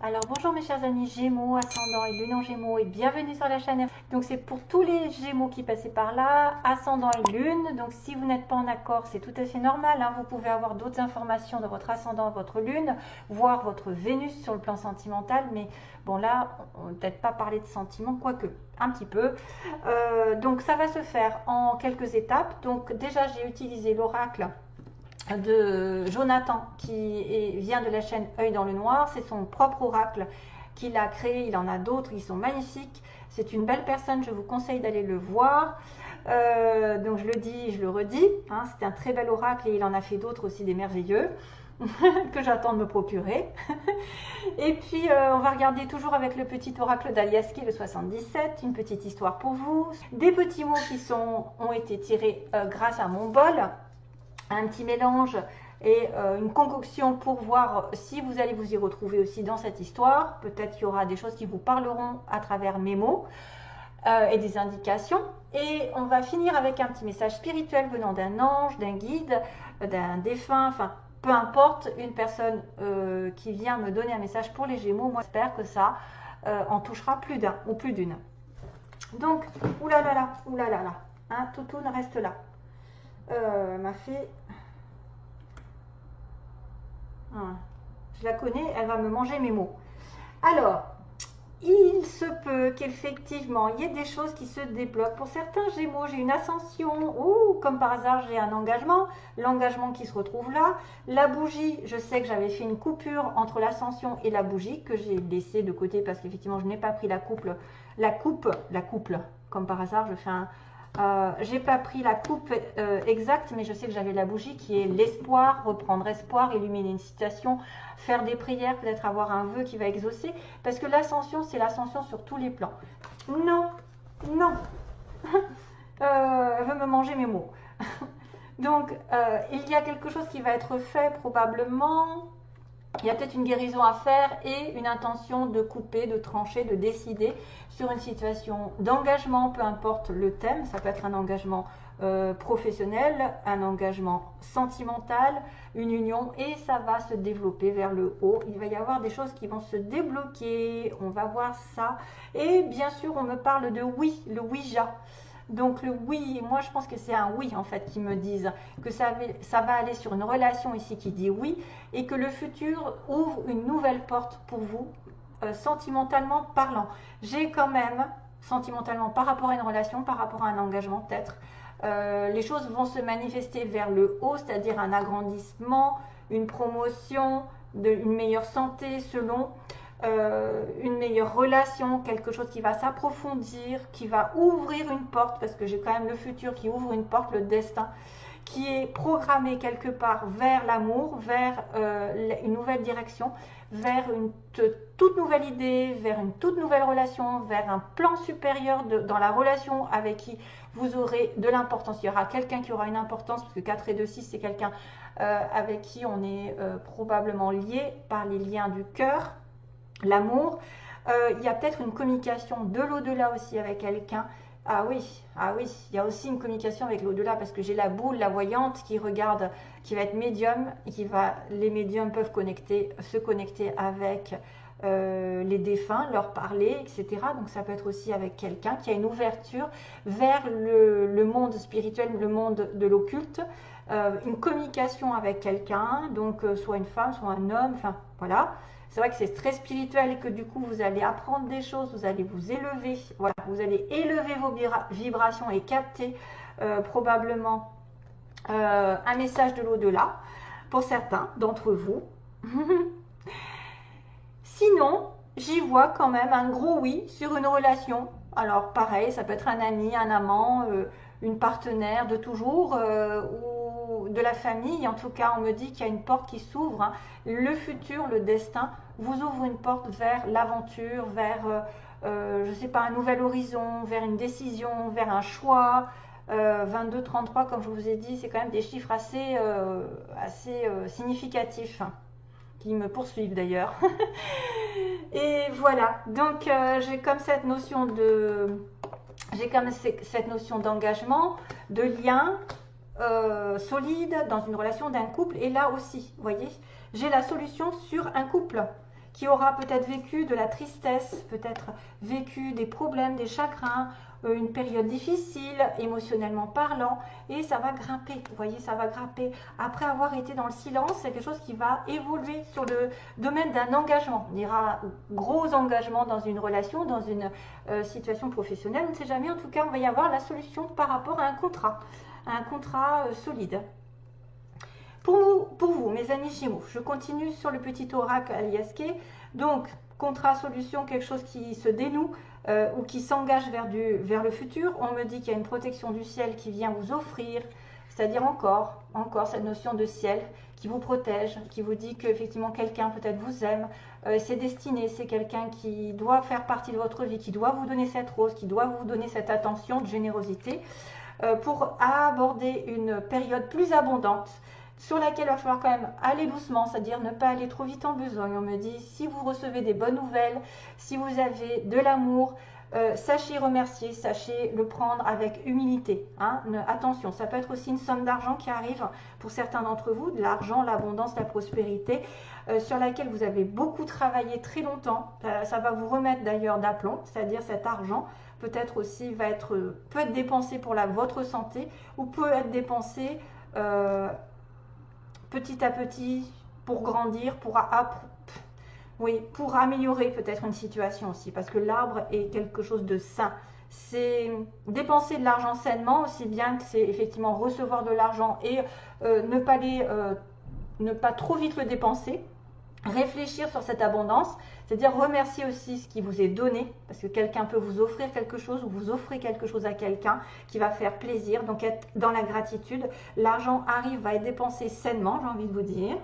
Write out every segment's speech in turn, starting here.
Alors bonjour mes chers amis Gémeaux, ascendant et lune en Gémeaux et bienvenue sur la chaîne. Donc c'est pour tous les Gémeaux qui passaient par là, ascendant et lune. Donc si vous n'êtes pas en accord, c'est tout à fait normal, hein. Vous pouvez avoir d'autres informations de votre ascendant, votre lune, voir votre Vénus sur le plan sentimental. Mais bon là, on ne peut-être pas parler de sentiments, quoique un petit peu. Donc ça va se faire en quelques étapes. Donc déjà j'ai utilisé l'oracle de Jonathan qui vient de la chaîne Œil dans le Noir. C'est son propre oracle qu'il a créé, il en a d'autres, ils sont magnifiques. C'est une belle personne, je vous conseille d'aller le voir. Donc je le dis, je le redis, hein, c'est un très bel oracle et il en a fait d'autres aussi des merveilleux que j'attends de me procurer. Et puis on va regarder toujours avec le petit oracle d'Aliaski, le 77, une petite histoire pour vous. Des petits mots qui ont été tirés grâce à mon bol. Un petit mélange et une concoction pour voir si vous allez vous y retrouver aussi dans cette histoire. Peut-être qu'il y aura des choses qui vous parleront à travers mes mots et des indications. Et on va finir avec un petit message spirituel venant d'un ange, d'un guide, d'un défunt, enfin peu importe, une personne qui vient me donner un message pour les Gémeaux. Moi j'espère que ça en touchera plus d'un ou plus d'une. Donc, oulala, hein, Toutoune reste là. M'a fait... je la connais, elle va me manger mes mots. Alors, il se peut qu'effectivement, il y ait des choses qui se débloquent. Pour certains Gémeaux, j'ai une ascension, ou comme par hasard, j'ai un engagement. L'engagement qui se retrouve là. La bougie, je sais que j'avais fait une coupure entre l'ascension et la bougie, que j'ai laissée de côté parce qu'effectivement, je n'ai pas pris la coupe, comme par hasard, je fais un... j'ai pas pris la coupe exacte, mais je sais que j'avais la bougie qui est l'espoir, reprendre espoir, illuminer une situation, faire des prières, peut-être avoir un vœu qui va exaucer, parce que l'ascension, c'est l'ascension sur tous les plans. Non, non, elle veut me manger mes mots. Donc, il y a quelque chose qui va être fait probablement. Il y a peut-être une guérison à faire et une intention de couper, de trancher, de décider sur une situation d'engagement, peu importe le thème. Ça peut être un engagement professionnel, un engagement sentimental, une union, et ça va se développer vers le haut. Il va y avoir des choses qui vont se débloquer, on va voir ça. Et bien sûr, on me parle de oui, le Ouija. Donc le oui, moi je pense que c'est un oui en fait qui me disent que ça va aller sur une relation ici qui dit oui et que le futur ouvre une nouvelle porte pour vous, sentimentalement parlant. J'ai quand même, sentimentalement par rapport à une relation, par rapport à un engagement peut-être, les choses vont se manifester vers le haut, c'est-à-dire un agrandissement, une promotion, une meilleure santé selon... une meilleure relation, quelque chose qui va s'approfondir, qui va ouvrir une porte, parce que j'ai quand même le futur qui ouvre une porte, le destin, qui est programmé quelque part vers l'amour, vers une nouvelle direction, vers une toute nouvelle idée, vers une toute nouvelle relation, vers un plan supérieur dans la relation avec qui vous aurez de l'importance. Il y aura quelqu'un qui aura une importance, parce que 4 et 2, 6, c'est quelqu'un avec qui on est probablement lié par les liens du cœur, l'amour. Il y a peut-être une communication de l'au-delà aussi avec quelqu'un. Ah oui, il y a aussi une communication avec l'au-delà parce que j'ai la boule, la voyante qui regarde, qui va être médium, et les médiums peuvent se connecter avec les défunts, leur parler, etc. Donc ça peut être aussi avec quelqu'un qui a une ouverture vers le monde spirituel, le monde de l'occulte, une communication avec quelqu'un, donc soit une femme, soit un homme, enfin voilà. C'est vrai que c'est très spirituel et que du coup vous allez apprendre des choses, vous allez vous élever, voilà, vous allez élever vos vibrations et capter probablement un message de l'au-delà pour certains d'entre vous. Sinon, j'y vois quand même un gros oui sur une relation. Alors pareil, ça peut être un ami, un amant, une partenaire de toujours ou de la famille. En tout cas, on me dit qu'il y a une porte qui s'ouvre, hein. Le futur, le destin vous ouvre une porte vers l'aventure, vers, je ne sais pas, un nouvel horizon, vers une décision, vers un choix. 22, 33, comme je vous ai dit, c'est quand même des chiffres assez significatifs, hein, qui me poursuivent d'ailleurs. Et voilà, donc j'ai comme cette notion d'engagement, de lien solide dans une relation d'un couple. Et là aussi, vous voyez, j'ai la solution sur un couple qui aura peut-être vécu de la tristesse, peut-être vécu des problèmes, des chagrins, une période difficile, émotionnellement parlant, et ça va grimper, vous voyez, ça va grimper. Après avoir été dans le silence, c'est quelque chose qui va évoluer sur le domaine d'un engagement. On dira gros engagement dans une relation, dans une situation professionnelle, on ne sait jamais, en tout cas, on va y avoir la solution par rapport à un contrat solide. Pour vous, mes amis Gémeaux, je continue sur le petit oracle Aliaské. Donc, contrat, solution, quelque chose qui se dénoue ou qui s'engage vers le futur. On me dit qu'il y a une protection du ciel qui vient vous offrir, c'est-à-dire encore cette notion de ciel qui vous protège, qui vous dit qu'effectivement quelqu'un peut-être vous aime, c'est destiné, c'est quelqu'un qui doit faire partie de votre vie, qui doit vous donner cette rose, qui doit vous donner cette attention de générosité pour aborder une période plus abondante, sur laquelle il va falloir quand même aller doucement, c'est-à-dire ne pas aller trop vite en besogne. On me dit, si vous recevez des bonnes nouvelles, si vous avez de l'amour, sachez remercier, sachez le prendre avec humilité. Hein. Attention, ça peut être aussi une somme d'argent qui arrive pour certains d'entre vous, de l'argent, l'abondance, la prospérité, sur laquelle vous avez beaucoup travaillé très longtemps. Ça va vous remettre d'ailleurs d'aplomb, c'est-à-dire cet argent peut-être aussi peut être dépensé pour votre santé ou peut être dépensé petit à petit, pour grandir, pour améliorer peut-être une situation aussi, parce que l'arbre est quelque chose de sain. C'est dépenser de l'argent sainement, aussi bien que c'est effectivement recevoir de l'argent et ne pas trop vite le dépenser, réfléchir sur cette abondance, c'est-à-dire remercier aussi ce qui vous est donné, parce que quelqu'un peut vous offrir quelque chose ou vous offrez quelque chose à quelqu'un qui va faire plaisir, donc être dans la gratitude. L'argent va être dépensé sainement, j'ai envie de vous dire,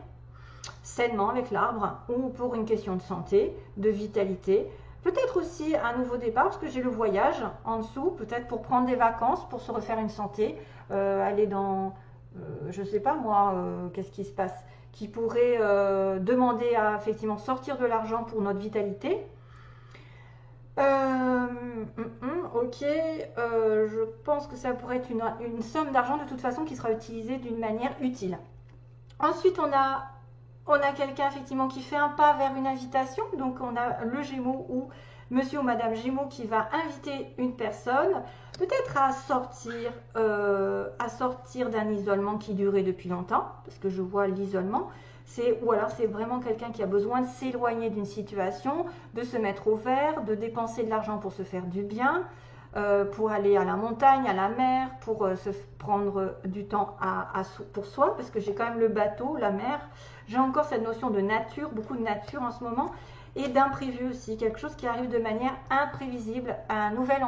sainement avec l'arbre, ou pour une question de santé, de vitalité, peut-être aussi un nouveau départ, parce que j'ai le voyage en dessous, peut-être pour prendre des vacances, pour se refaire une santé, aller dans, je ne sais pas moi, qu'est-ce qui se passe, qui pourrait demander à effectivement sortir de l'argent pour notre vitalité. Ok, je pense que ça pourrait être une somme d'argent de toute façon qui sera utilisée d'une manière utile. Ensuite, on a quelqu'un effectivement qui fait un pas vers une invitation. Donc, on a le Gémeaux ou Monsieur ou Madame Gémeaux qui va inviter une personne, peut-être à sortir d'un isolement qui durait depuis longtemps, parce que je vois l'isolement. Ou alors c'est vraiment quelqu'un qui a besoin de s'éloigner d'une situation, de se mettre au vert, de dépenser de l'argent pour se faire du bien, pour aller à la montagne, à la mer, pour se prendre du temps pour soi, parce que j'ai quand même le bateau, la mer. J'ai encore cette notion de nature, beaucoup de nature en ce moment, et d'imprévu aussi, quelque chose qui arrive de manière imprévisible, un nouvel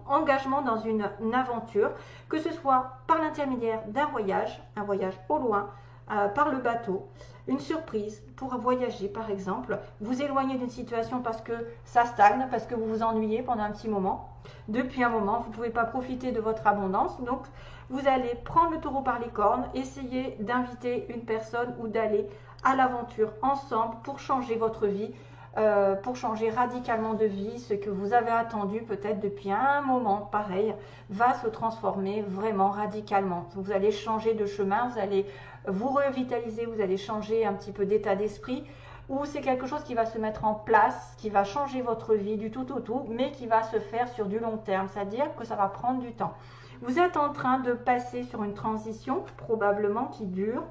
engagement dans une aventure, que ce soit par l'intermédiaire d'un voyage, un voyage au loin, par le bateau, une surprise pour voyager par exemple, vous éloigner d'une situation parce que ça stagne, parce que vous vous ennuyez pendant un petit moment, depuis un moment, vous ne pouvez pas profiter de votre abondance, donc vous allez prendre le taureau par les cornes, essayer d'inviter une personne ou d'aller à l'aventure ensemble pour changer votre vie, pour changer radicalement de vie. Ce que vous avez attendu peut-être depuis un moment, pareil, va se transformer vraiment radicalement. Vous allez changer de chemin, vous allez vous revitaliser, vous allez changer un petit peu d'état d'esprit, ou c'est quelque chose qui va se mettre en place, qui va changer votre vie du tout au tout, mais qui va se faire sur du long terme, c'est-à-dire que ça va prendre du temps. Vous êtes en train de passer sur une transition, probablement qui dure.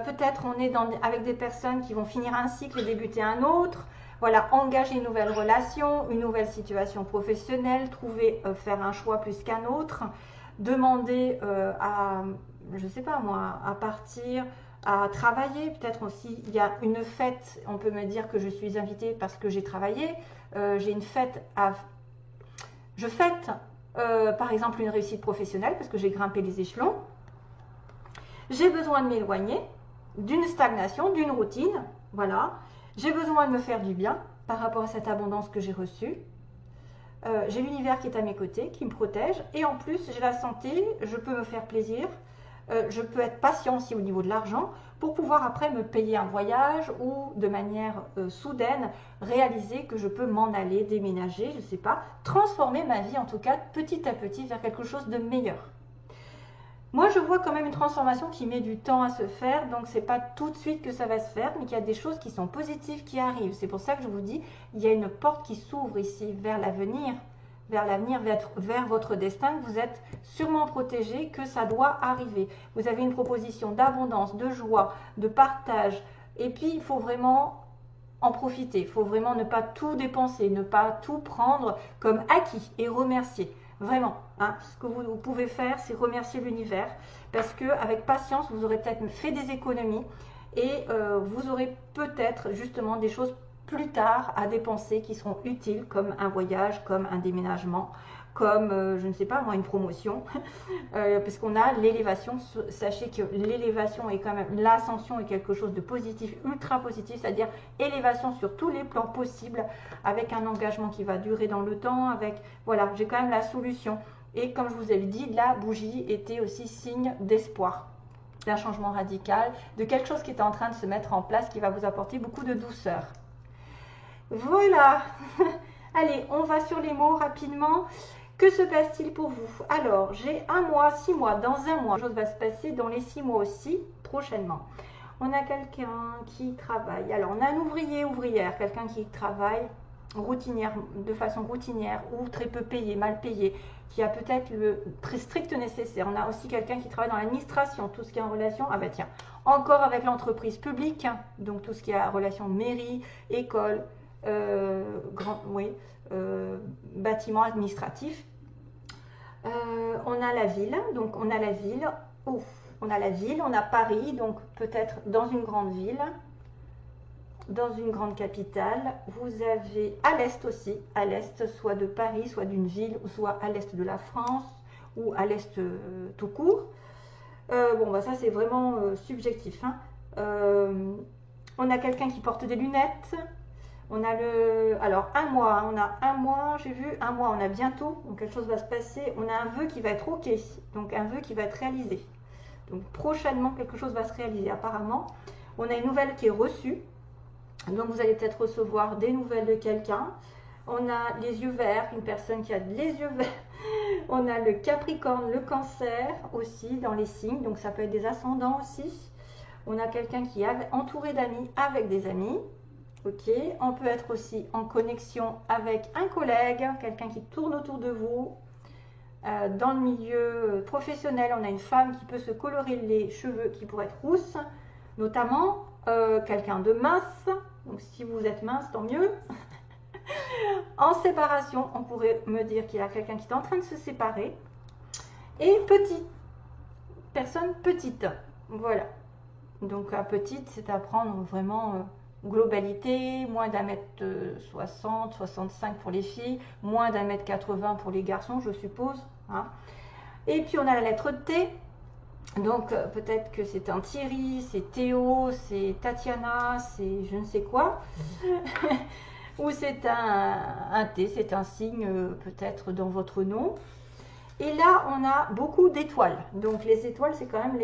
Peut-être on est avec des personnes qui vont finir un cycle et débuter un autre. Voilà, engager une nouvelle relation, une nouvelle situation professionnelle, faire un choix plus qu'un autre, demander je ne sais pas moi, à partir, à travailler. Peut-être aussi, il y a une fête, on peut me dire que je suis invitée parce que j'ai travaillé. J'ai une fête je fête, par exemple, une réussite professionnelle parce que j'ai grimpé les échelons. J'ai besoin de m'éloigner d'une stagnation, d'une routine, voilà. J'ai besoin de me faire du bien par rapport à cette abondance que j'ai reçue. J'ai l'univers qui est à mes côtés, qui me protège. Et en plus, j'ai la santé, je peux me faire plaisir. Je peux être patient aussi au niveau de l'argent pour pouvoir après me payer un voyage ou de manière soudaine réaliser que je peux m'en aller, déménager, je ne sais pas, transformer ma vie en tout cas petit à petit vers quelque chose de meilleur. Moi, je vois quand même une transformation qui met du temps à se faire, donc c'est pas tout de suite que ça va se faire, mais qu'il y a des choses qui sont positives qui arrivent. C'est pour ça que je vous dis, il y a une porte qui s'ouvre ici vers l'avenir, vers votre destin. Vous êtes sûrement protégé, que ça doit arriver. Vous avez une proposition d'abondance, de joie, de partage, et puis il faut vraiment en profiter. Il faut vraiment ne pas tout dépenser, ne pas tout prendre comme acquis et remercier. Vraiment, hein, ce que vous pouvez faire, c'est remercier l'univers parce qu'avec patience, vous aurez peut-être fait des économies et vous aurez peut-être justement des choses plus tard à dépenser qui seront utiles comme un voyage, comme un déménagement, comme, je ne sais pas moi, une promotion, parce qu'on a l'élévation. Sachez que l'élévation est quand même, l'ascension est quelque chose de positif, ultra positif, c'est-à-dire élévation sur tous les plans possibles, avec un engagement qui va durer dans le temps, avec, voilà, j'ai quand même la solution. Et comme je vous avais dit, la bougie était aussi signe d'espoir, d'un changement radical, de quelque chose qui est en train de se mettre en place, qui va vous apporter beaucoup de douceur. Voilà. Allez, on va sur les mots rapidement. Que se passe-t-il pour vous? Alors, j'ai 1 mois, 6 mois, dans 1 mois. Quelque chose va se passer dans les 6 mois aussi, prochainement. On a quelqu'un qui travaille. Alors, on a un ouvrier, ouvrière, quelqu'un qui travaille routinière, de façon routinière ou très peu payé, mal payé, qui a peut-être le très strict nécessaire. On a aussi quelqu'un qui travaille dans l'administration, tout ce qui est en relation, ah bah tiens, encore avec l'entreprise publique, donc tout ce qui est en relation mairie, école, bâtiment administratif. On a la ville, donc on a la ville, on a la ville, on a Paris, donc peut-être dans une grande ville, dans une grande capitale. Vous avez à l'est aussi, à l'est, soit de Paris, soit d'une ville, ou soit à l'est de la France, ou à l'est tout court. Bon, bah ça c'est vraiment subjectif. Hein. On a quelqu'un qui porte des lunettes. On a alors 1 mois, on a 1 mois, j'ai vu 1 mois, on a bientôt, donc quelque chose va se passer. On a un vœu qui va être ok, donc un vœu qui va être réalisé. Donc prochainement, quelque chose va se réaliser apparemment. On a une nouvelle qui est reçue, donc vous allez peut-être recevoir des nouvelles de quelqu'un. On a les yeux verts, une personne qui a les yeux verts. On a le Capricorne, le Cancer aussi dans les signes, donc ça peut être des ascendants aussi. On a quelqu'un qui est entouré d'amis, avec des amis. Ok, on peut être aussi en connexion avec un collègue, quelqu'un qui tourne autour de vous. Dans le milieu professionnel, on a une femme qui peut se colorer les cheveux, qui pourrait être rousse, notamment quelqu'un de mince. Donc si vous êtes mince, tant mieux. En séparation, on pourrait me dire qu'il y a quelqu'un qui est en train de se séparer. Et petite, personne petite, voilà. Donc à petite, c'est à prendre vraiment globalité, moins d'1m60, 65 pour les filles, moins d'1m80 pour les garçons, je suppose. Hein. Et puis on a la lettre T, donc peut-être que c'est un Thierry, c'est Théo, c'est Tatiana, c'est je ne sais quoi. Ou c'est un T, c'est un signe peut-être dans votre nom. Et là, on a beaucoup d'étoiles. Donc les étoiles, c'est quand même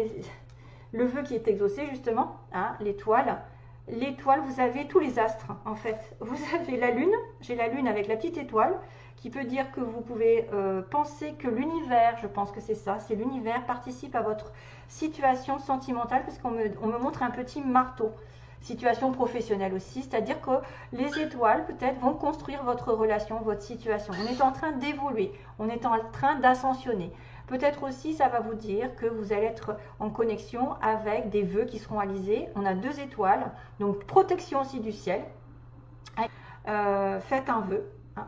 le vœu qui est exaucé justement, hein, l'étoile. L'étoile, vous avez tous les astres en fait. Vous avez la lune, j'ai la lune avec la petite étoile, qui peut dire que vous pouvez penser que l'univers, je pense que c'est ça, c'est l'univers participe à votre situation sentimentale, parce qu'on me montre un petit marteau. Situation professionnelle aussi, c'est-à-dire que les étoiles peut-être vont construire votre relation, votre situation. On est en train d'évoluer, on est en train d'ascensionner. Peut-être aussi ça va vous dire que vous allez être en connexion avec des vœux qui seront réalisés. On a 2 étoiles, donc protection aussi du ciel. Faites un vœu. Hein.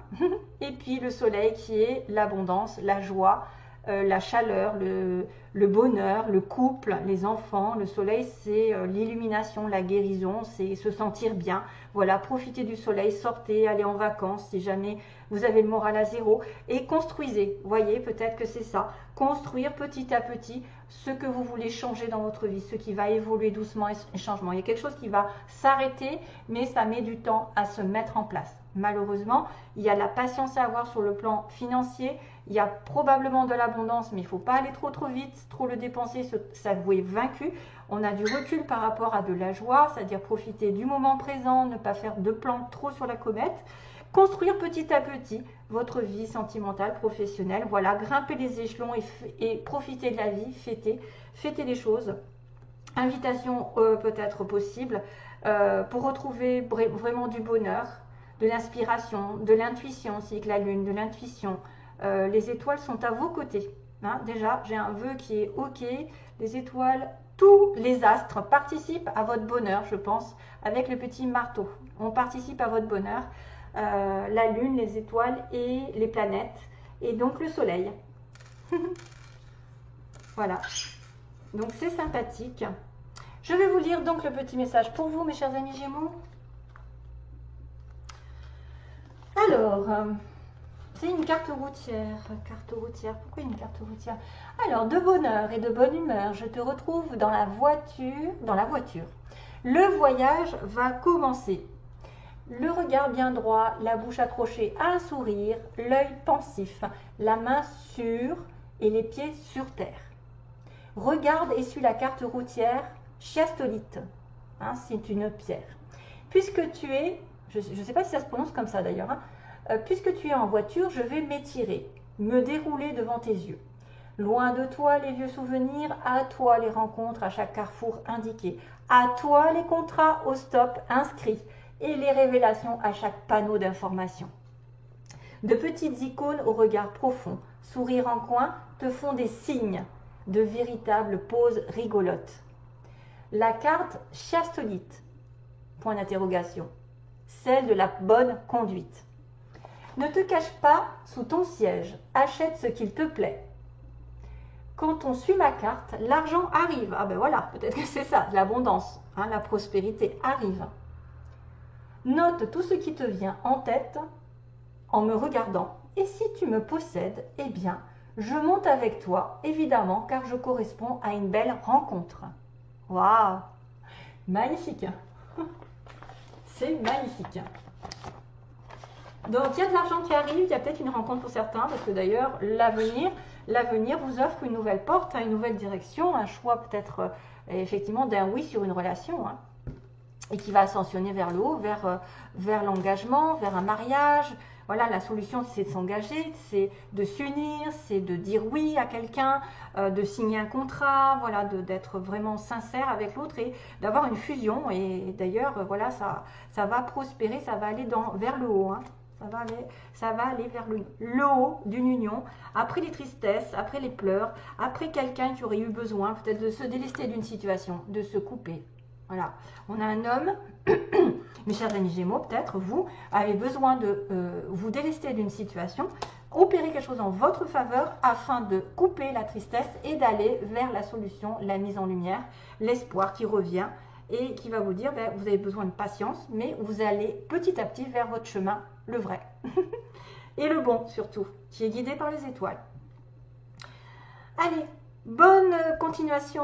Et puis le soleil qui est l'abondance, la joie, la chaleur, le bonheur, le couple, les enfants. Le soleil, c'est l'illumination, la guérison, c'est se sentir bien. Voilà, profitez du soleil, sortez, allez en vacances si jamais vous avez le moral à zéro et construisez. Voyez, peut-être que c'est ça. Construire petit à petit ce que vous voulez changer dans votre vie, ce qui va évoluer doucement et changement. Il y a quelque chose qui va s'arrêter, mais ça met du temps à se mettre en place. Malheureusement, il y a de la patience à avoir sur le plan financier. Il y a probablement de l'abondance, mais il ne faut pas aller trop vite, trop le dépenser, ça vous est vaincu. On a du recul par rapport à de la joie, c'est-à-dire profiter du moment présent, ne pas faire de plans trop sur la comète. construire petit à petit votre vie sentimentale, professionnelle. Voilà, grimper les échelons et profiter de la vie, fêter les choses. Invitation peut-être possible pour retrouver vraiment du bonheur, de l'inspiration, de l'intuition aussi avec la lune, de l'intuition. Les étoiles sont à vos côtés. Hein. Déjà, j'ai un vœu qui est OK. Les étoiles, tous les astres participent à votre bonheur, je pense, avec le petit marteau. On participe à votre bonheur. La lune, les étoiles et les planètes. Et donc le soleil. Voilà. Donc c'est sympathique. Je vais vous lire donc le petit message pour vous, mes chers amis Gémeaux. Alors, c'est une carte routière. Carte routière, pourquoi une carte routière? Alors, de bonheur et de bonne humeur, je te retrouve dans la voiture. Le voyage va commencer. Le regard bien droit, la bouche accrochée à un sourire, l'œil pensif, la main sûre et les pieds sur terre. Regarde et suis la carte routière chiastolite. Hein, c'est une pierre. Puisque tu es, je ne sais pas si ça se prononce comme ça d'ailleurs, hein, puisque tu es en voiture, je vais m'étirer, me dérouler devant tes yeux. Loin de toi les vieux souvenirs, à toi les rencontres à chaque carrefour indiqué, à toi les contrats au stop inscrits et les révélations à chaque panneau d'information. De petites icônes au regard profond, sourire en coin, te font des signes de véritables poses rigolotes. La carte chiastolite, point d'interrogation, celle de la bonne conduite. Ne te cache pas sous ton siège, achète ce qu'il te plaît. Quand on suit ma carte, l'argent arrive. Ah ben voilà, peut-être que c'est ça, l'abondance, hein, la prospérité arrive. Note tout ce qui te vient en tête en me regardant. Et si tu me possèdes, eh bien, je monte avec toi, évidemment, car je corresponds à une belle rencontre. Waouh! Magnifique! C'est magnifique! Donc, il y a de l'argent qui arrive, il y a peut-être une rencontre pour certains, parce que d'ailleurs, l'avenir vous offre une nouvelle porte, une nouvelle direction, un choix peut-être effectivement d'un oui sur une relation, hein, et qui va ascensionner vers le haut, vers l'engagement, vers un mariage. Voilà, la solution, c'est de s'engager, c'est de s'unir, c'est de dire oui à quelqu'un, de signer un contrat, voilà, d'être vraiment sincère avec l'autre et d'avoir une fusion. Et d'ailleurs, voilà, ça va prospérer, ça va aller vers le haut. Hein. Ça va aller vers le haut d'une union, après les tristesses, après les pleurs, après quelqu'un qui aurait eu besoin peut-être de se délester d'une situation, de se couper. Voilà, on a un homme, mes chers amis Gémeaux, peut-être vous avez besoin de vous délester d'une situation, opérer quelque chose en votre faveur afin de couper la tristesse et d'aller vers la solution, la mise en lumière, l'espoir qui revient et qui va vous dire, ben, vous avez besoin de patience, mais vous allez petit à petit vers votre chemin, le vrai. Et le bon surtout, qui est guidé par les étoiles. Allez, bonne continuation.